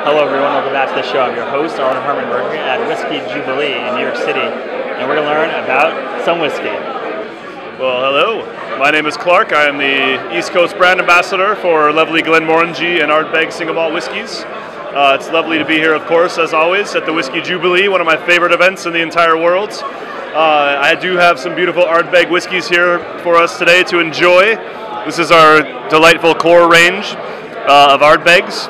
Hello everyone, welcome back to the show. I'm your host, Arlen Harmonberger at Whisky Jewbilee in New York City, and we're going to learn about some whiskey. Well, hello. My name is Clark. I am the East Coast brand ambassador for lovely Glenmorangie and Ardbeg single malt whiskeys. It's lovely to be here, of course, as always, at the Whisky Jewbilee, one of my favorite events in the entire world. I do have some beautiful Ardbeg whiskeys here for us today to enjoy. This is our delightful core range of Ardbegs.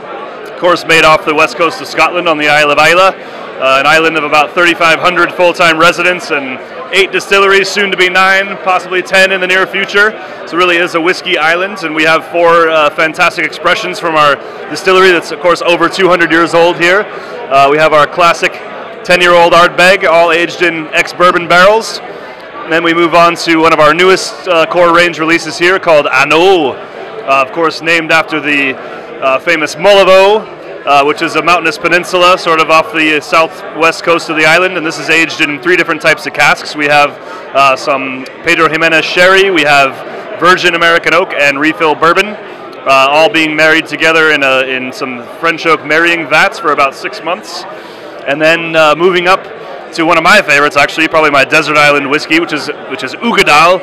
Of course, made off the west coast of Scotland on the Isle of Islay, an island of about 3,500 full-time residents and 8 distilleries, soon to be 9, possibly 10 in the near future. So it really is a whiskey island, and we have 4 fantastic expressions from our distillery that's, of course, over 200 years old here. We have our classic 10-year-old Ardbeg, all aged in ex-bourbon barrels. And then we move on to one of our newest core range releases here called Anneau, of course named after the famous Mullavo, which is a mountainous peninsula sort of off the southwest coast of the island, and this is aged in 3 different types of casks. We have some Pedro Jimenez sherry, we have virgin American oak, and refill bourbon, all being married together in some French oak marrying vats for about 6 months. And then moving up to one of my favorites, actually, probably my desert island whiskey, which is Ugadal,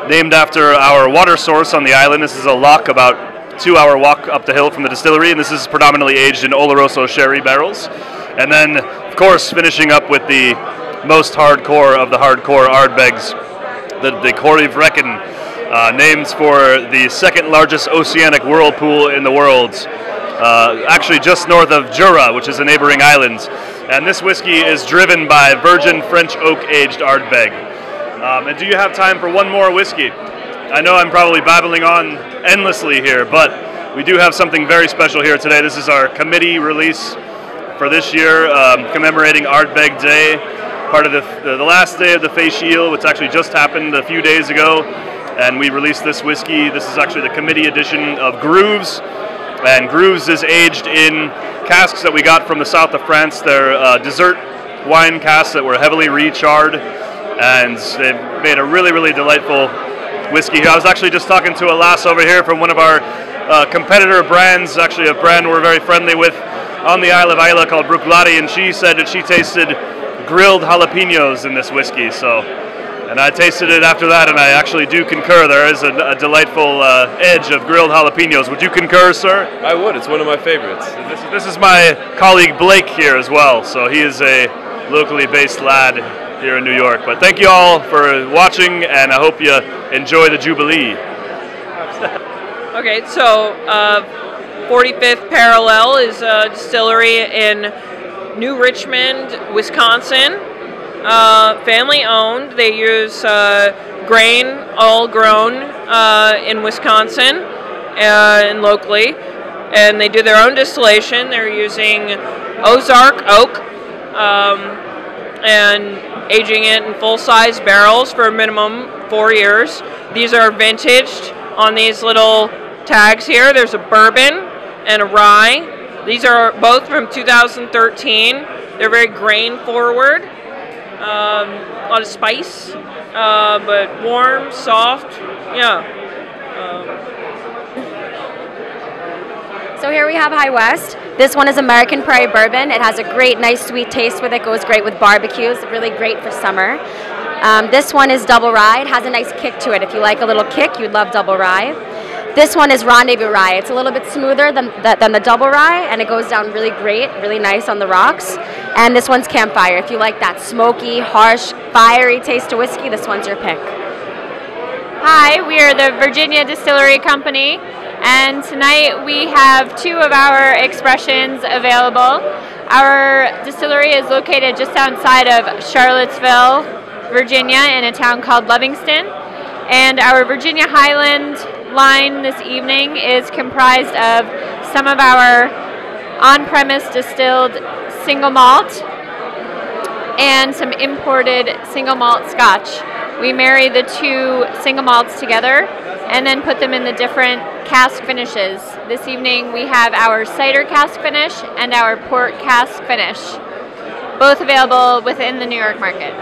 named after our water source on the island. This is a lock about 2-hour walk up the hill from the distillery, and this is predominantly aged in Oloroso sherry barrels. And then, of course, finishing up with the most hardcore of the hardcore Ardbegs, the Corrie Vrecken, names for the second largest oceanic whirlpool in the world, actually just north of Jura, which is a neighboring island. And this whiskey is driven by virgin French oak aged Ardbeg. And do you have time for one more whiskey? I know I'm probably babbling on endlessly here, but we do have something very special here today. This is our committee release for this year, commemorating Ardbeg Day, part of the last day of the Facial, which actually just happened a few days ago, and we released this whiskey. This is actually the committee edition of Grooves, and Grooves is aged in casks that we got from the south of France. They're dessert wine casks that were heavily recharred, and they've made a really, really delightful whiskey here. I was actually just talking to a lass over here from one of our competitor brands, actually a brand we're very friendly with on the Isle of Islay called Bruichladdich, and she said that she tasted grilled jalapenos in this whiskey. And I tasted it after that, and I actually do concur. There is a delightful edge of grilled jalapenos. Would you concur, sir? I would. It's one of my favorites. This is my colleague Blake here as well, so he is a locally based lad here in New York. But thank you all for watching, and I hope you enjoy the Jubilee. Okay, so 45th Parallel is a distillery in New Richmond, Wisconsin. Family owned. They use grain all grown in Wisconsin and locally, and they do their own distillation. They're using Ozark oak and aging it in full-size barrels for a minimum 4 years. These are vintaged on these little tags here. There's a bourbon and a rye. These are both from 2013. They're very grain forward. A lot of spice, but warm, soft, yeah. So here we have High West. This one is American Prairie Bourbon. It has a great, nice, sweet taste with it. Goes great with barbecues. Really great for summer. This one is Double Rye. It has a nice kick to it. If you like a little kick, you'd love Double Rye. This one is Rendezvous Rye. It's a little bit smoother than the Double Rye, and it goes down really great, really nice on the rocks. And this one's Campfire. If you like that smoky, harsh, fiery taste to whiskey, this one's your pick. Hi, we are the Virginia Distillery Company, and tonight we have 2 of our expressions available. Our distillery is located just outside of Charlottesville, Virginia, in a town called Livingston. And our Virginia Highland line this evening is comprised of some of our on-premise distilled single malt and some imported single malt scotch. We marry the 2 single malts together and then put them in the different cask finishes. This evening we have our cider cask finish and our port cask finish, both available within the New York market.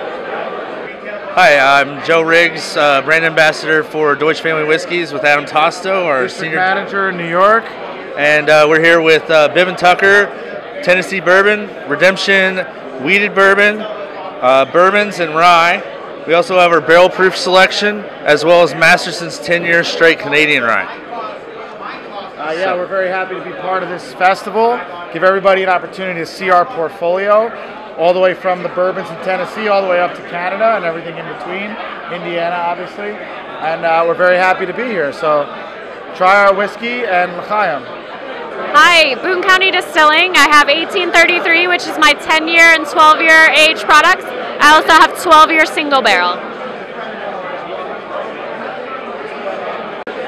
Hi, I'm Joe Riggs, brand ambassador for Deutsch Family Whiskeys with Adam Tosto, our District manager in New York. And we're here with Biv and Tucker, Tennessee bourbon, Redemption wheated bourbon, bourbons and rye. We also have our barrel proof selection, as well as Masterson's 10-year straight Canadian rye. Yeah, we're very happy to be part of this festival. Give everybody an opportunity to see our portfolio, all the way from the bourbons in Tennessee, all the way up to Canada and everything in between, Indiana obviously. And we're very happy to be here. So try our whiskey and l'chaim. Hi, Boone County Distilling. I have 1833, which is my 10-year and 12-year age products. I also have 12-year single barrel.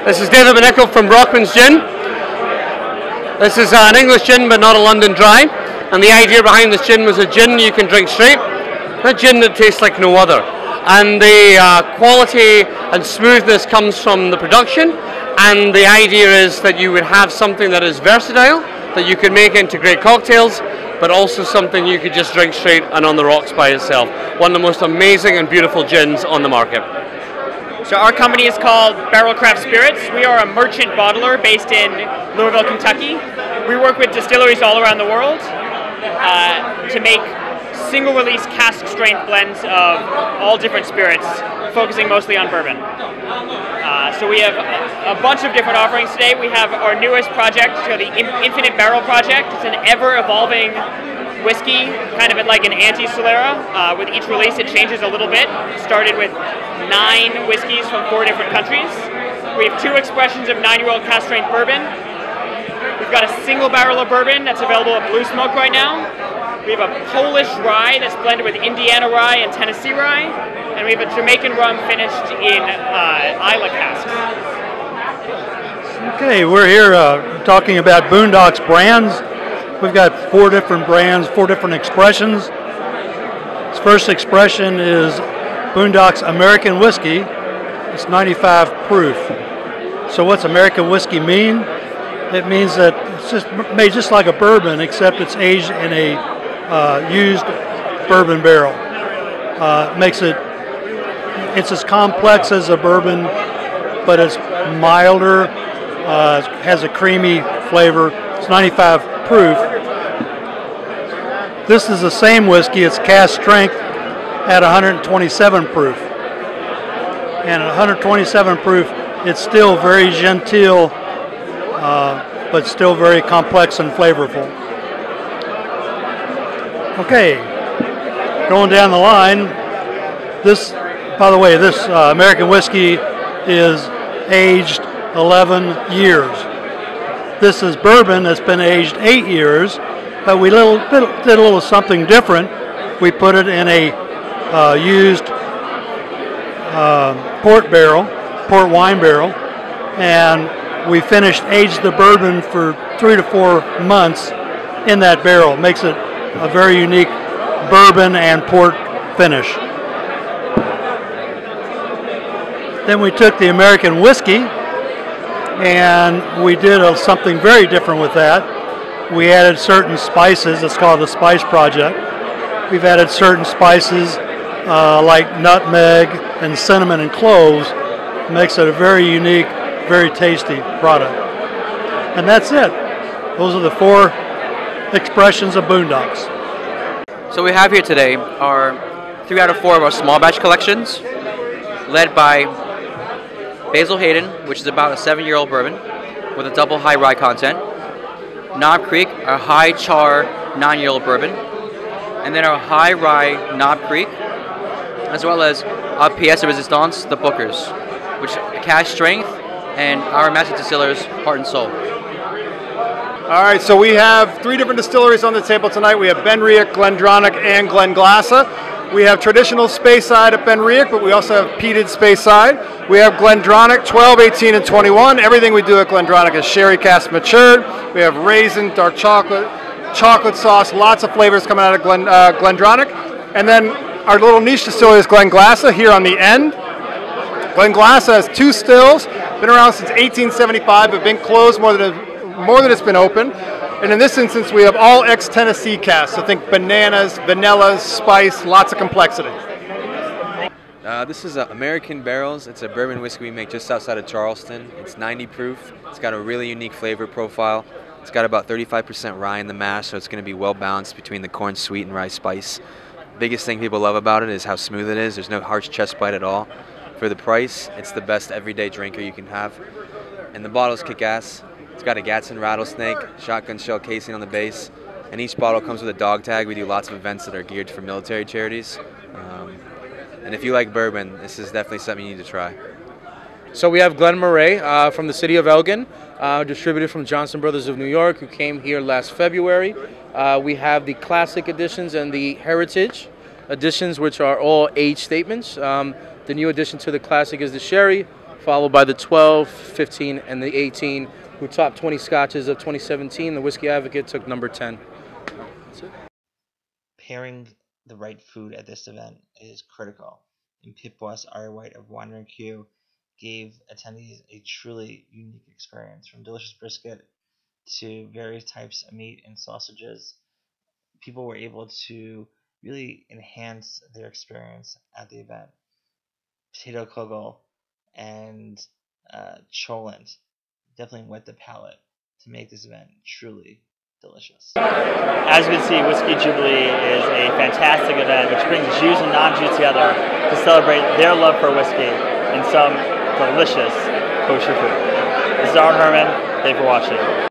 This is David Manickle from Brockman's Gin. This is an English gin, but not a London dry. And the idea behind this gin was a gin you can drink straight, a gin that tastes like no other. And the quality and smoothness comes from the production. And the idea is that you would have something that is versatile, that you can make into great cocktails, but also something you could just drink straight and on the rocks by itself. One of the most amazing and beautiful gins on the market. So our company is called Barrel Craft Spirits. We are a merchant bottler based in Louisville, Kentucky. We work with distilleries all around the world to make single release cask strength blends of all different spirits, focusing mostly on bourbon. So we have a bunch of different offerings today. We have our newest project, the Infinite Barrel Project. It's an ever-evolving whiskey, kind of like an anti-Solera. With each release, it changes a little bit. Started with 9 whiskeys from 4 different countries. We have 2 expressions of 9-year-old cask strength bourbon. We've got a single barrel of bourbon that's available at Blue Smoke right now. We have a Polish rye that's blended with Indiana rye and Tennessee rye. And we have a Jamaican rum finished in Isla casks. Okay, we're here talking about Boondock's brands. We've got 4 different brands, 4 different expressions. This first expression is Boondock's American Whiskey. It's 95 proof. So what's American whiskey mean? It means that it's just made just like a bourbon, except it's aged in a used bourbon barrel. Makes it's as complex as a bourbon, but it's milder, has a creamy flavor. It's 95 proof. This is the same whiskey, it's cask strength at 127 proof. And at 127 proof, it's still very genteel, but still very complex and flavorful. Okay, going down the line, this, by the way, this American whiskey is aged 11 years. This is bourbon that's been aged 8 years, but we did a little something different. We put it in a used port wine barrel, and we aged the bourbon for 3 to 4 months in that barrel. It makes it a very unique bourbon and port finish. Then we took the American whiskey and we did something very different with that. We added certain spices. It's called the Spice Project. We've added certain spices like nutmeg and cinnamon and cloves. It makes it a very unique, very tasty product. And that's it. Those are the 4 expressions of Boondocks. So we have here today are 3 out of 4 of our small batch collections, led by Basil Hayden, which is about a 7-year-old bourbon with a double high rye content. Knob Creek, our high char 9-year-old bourbon, and then our high rye Knob Creek, as well as our pièce de résistance, the Booker's, which cask strength, and our master distiller's heart and soul. All right, so we have 3 different distilleries on the table tonight. We have Benriach, Glendronach, and Glenglassa. We have traditional Speyside at Benriach, but we also have peated Speyside. We have Glendronach, 12, 18, and 21. Everything we do at Glendronach is sherry cask matured. We have raisin, dark chocolate, chocolate sauce, lots of flavors coming out of Glendronach. And then our little niche distillery is Glenglassa here on the end. Glenglassa has 2 stills, been around since 1875, but been closed more than it's been open. And in this instance, we have all ex-Tennessee casks. So think bananas, vanillas, spice, lots of complexity. This is American Barrels. It's a bourbon whiskey we make just outside of Charleston. It's 90 proof. It's got a really unique flavor profile. It's got about 35% rye in the mash, so it's going to be well balanced between the corn sweet and rye spice. Biggest thing people love about it is how smooth it is. There's no harsh chest bite at all. For the price, it's the best everyday drinker you can have. And the bottles kick ass. It's got a Gadsden rattlesnake, shotgun shell casing on the base, and each bottle comes with a dog tag. We do lots of events that are geared for military charities. And if you like bourbon, this is definitely something you need to try. So we have Glenn Murray from the city of Elgin, distributed from Johnson Brothers of New York, who came here last February. We have the classic editions and the heritage editions, which are all age statements. The new addition to the classic is the sherry, followed by the 12, 15, and the 18, who topped 20 scotches of 2017. The Whiskey Advocate took number 10. That's it. Pairing the right food at this event is critical. And Pip Boss, Ari White of Wandering Q gave attendees a truly unique experience, from delicious brisket to various types of meat and sausages. People were able to really enhance their experience at the event. Potato kugel and cholent definitely whet the palate to make this event truly delicious. As you can see, Whisky Jewbilee is a fantastic event which brings Jews and non-Jews together to celebrate their love for whiskey and some delicious kosher food. This is Aaron Herman. Thanks for watching.